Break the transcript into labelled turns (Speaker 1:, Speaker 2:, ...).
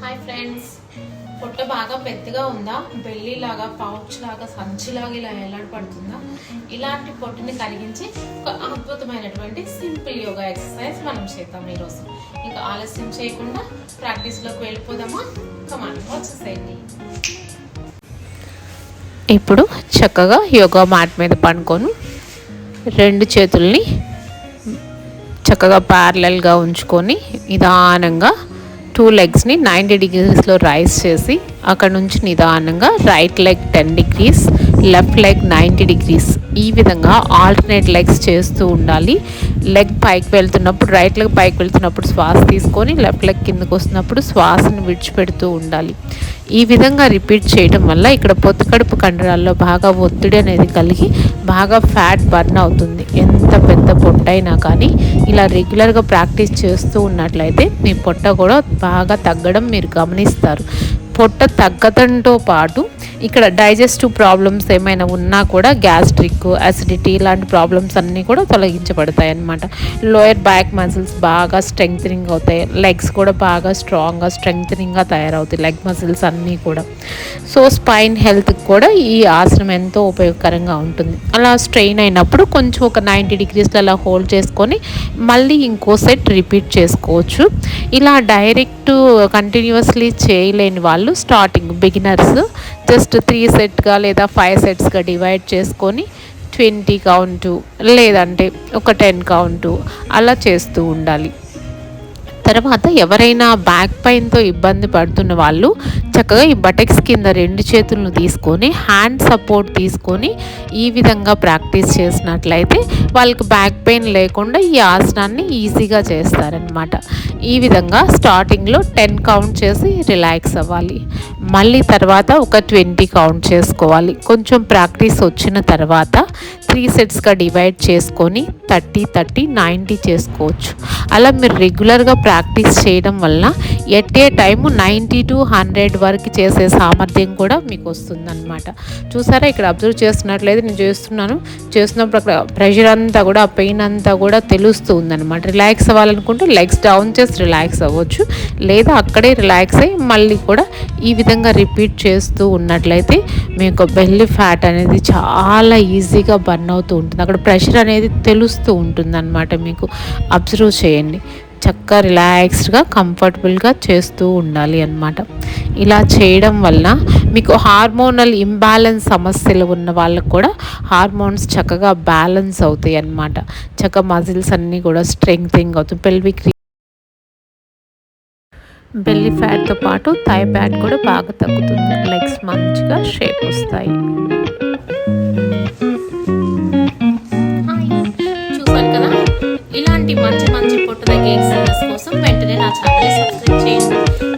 Speaker 1: Hi friends, పొట్ట బాగా పెద్దగా ఉందా, బెల్లి లాగా, పౌచ్ లాగా, సంచిలాగా ఇలా ఎలాడపడుతుందా? ఇలాంటి పొట్టుని కలిగించి ఒక అద్భుతమైనటువంటి సింపుల్ యోగా ఎక్సర్సైజ్ మనం చేద్దాం ఈరోజు. ఇంకా ఆలస్యం చేయకుండా ప్రాక్టీస్లోకి వెళ్ళిపోదామా? కమాన్, వచ్చేసేయండి. ఇప్పుడు చక్కగా యోగా మ్యాట్ మీద పడుకొని రెండు చేతుల్ని చక్కగా ప్యారలల్గా ఉంచుకొని నిదానంగా 2 లెగ్స్ని 90 degreesలో రైజ్ చేసి అక్కడ నుంచి నిదానంగా right leg 10 degrees, left leg 90 degrees ఈ విధంగా ఆల్టర్నేట్ లెగ్స్ చేస్తూ ఉండాలి. లెగ్ పైకి వెళ్తున్నప్పుడు రైట్ లెగ్ పైకి వెళ్తున్నప్పుడు శ్వాస తీసుకొని లెఫ్ట్ లెగ్ కిందకు వస్తున్నప్పుడు శ్వాసను విడిచిపెడుతూ ఉండాలి. ఈ విధంగా రిపీట్ చేయడం వల్ల ఇక్కడ పొత్తికడుపు కండరాల్లో బాగా ఒత్తిడి అనేది కలిగి బాగా ఫ్యాట్ బర్న్ అవుతుంది. ఎంత పెద్ద పొట్ట అయినా కానీ ఇలా రెగ్యులర్గా ప్రాక్టీస్ చేస్తూ ఉన్నట్లయితే మీ పొట్ట కూడా బాగా తగ్గడం మీరు గమనిస్తారు. పొట్ట తగ్గడంతో పాటు ఇక్కడ డైజెస్టివ్ ప్రాబ్లమ్స్ ఏమైనా ఉన్నా కూడా గ్యాస్ట్రిక్, అసిడిటీ ఇలాంటి ప్రాబ్లమ్స్ అన్నీ కూడా తొలగించబడతాయి అన్నమాట. లోయర్ బ్యాక్ మజిల్స్ బాగా స్ట్రెంగ్థనింగ్ అవుతాయి. లెగ్స్ కూడా బాగా స్ట్రాంగ్గా స్ట్రెంగ్థనింగ్గా తయారవుతాయి లెగ్ మజిల్స్ అన్నీ కూడా. సో స్పైన్ హెల్త్కి కూడా ఈ ఆసనం ఎంతో ఉపయోగకరంగా ఉంటుంది. అలా స్ట్రెయిన్ అయినప్పుడు కొంచెం ఒక 90 degreesలో అలా హోల్డ్ చేసుకొని మళ్ళీ ఇంకో సెట్ రిపీట్ చేసుకోవచ్చు. ఇలా డైరెక్ట్ కంటిన్యూస్లీ చేయలేని వాళ్ళు స్టార్టింగ్ బిగినర్స్ జస్ట్ 3 సెట్గా లేదా 5 సెట్స్గా డివైడ్ చేసుకొని 20 కౌంటు లేదంటే ఒక 10 కౌంటు అలా చేస్తూ ఉండాలి. తర్వాత ఎవరైనా బ్యాక్ పెయిన్తో ఇబ్బంది పడుతున్న వాళ్ళు చక్కగా ఈ బటెక్స్ కింద 2 చేతులను తీసుకొని హ్యాండ్ సపోర్ట్ తీసుకొని ఈ విధంగా ప్రాక్టీస్ చేసినట్లయితే వాళ్ళకి బ్యాక్ పెయిన్ లేకుండా ఈ ఆసనాన్ని ఈజీగా చేస్తారనమాట. ఈ విధంగా స్టార్టింగ్లో 10 కౌంట్ చేసి రిలాక్స్ అవ్వాలి. మళ్ళీ తర్వాత ఒక 20 కౌంట్ చేసుకోవాలి. కొంచెం ప్రాక్టీస్ వచ్చిన తర్వాత 3 సెట్స్గా డివైడ్ చేసుకొని 30, 30, 90 చేసుకోవచ్చు. అలా మీరు రెగ్యులర్గా ప్రాక్టీస్ చేయడం వల్ల ఎట్ ఏ టైము 90 to 100 వరకు చేసే సామర్థ్యం కూడా మీకు వస్తుందన్నమాట. చూసారా, ఇక్కడ అబ్జర్వ్ చేస్తున్నట్లయితే నేను చేస్తున్నప్పుడు అక్కడ ప్రెషర్ అంతా కూడా, ఆ పెయిన్ అంతా కూడా తెలుస్తూ ఉందన్నమాట. రిలాక్స్ అవ్వాలనుకుంటే లెగ్స్ డౌన్ చేసి రిలాక్స్ అవ్వచ్చు, లేదా అక్కడే రిలాక్స్ అయ్యి మళ్ళీ కూడా ఈ విధంగా రిపీట్ చేస్తూ ఉన్నట్లయితే మీకు బెల్లీ ఫ్యాట్ అనేది చాలా ఈజీగా బర్న్ అవుతూ ఉంటుంది. అక్కడ ప్రెషర్ అనేది తెలుస్తూ ఉంటుంది అన్నమాట. మీకు అబ్జర్వ్ చేయండి. చక్కగా రిలాక్స్డ్గా కంఫర్టబుల్గా చేస్తూ ఉండాలి అన్నమాట. ఇలా చేయడం వల్ల మీకు హార్మోనల్ ఇంబ్యాలెన్స్ సమస్యలు ఉన్న వాళ్ళకు కూడా హార్మోన్స్ చక్కగా బ్యాలెన్స్ అవుతాయి అన్నమాట. చక్కగా మజిల్స్ అన్నీ కూడా స్ట్రెంగ్థనింగ్ అవుతాయి. బెల్లీ ఫ్యాట్తో పాటు థై ఫ్యాట్ కూడా బాగా తగ్గుతుంది. లెగ్స్ మంచిగా షేప్ వస్తాయి. చూసారు కదా, ఇలాంటి మంచి మంచి పొట్టు తగ్గే ఎక్సర్సైజ్ కోసం వెంటనే నా ఛానల్ని సబ్స్క్రైబ్ చేయండి.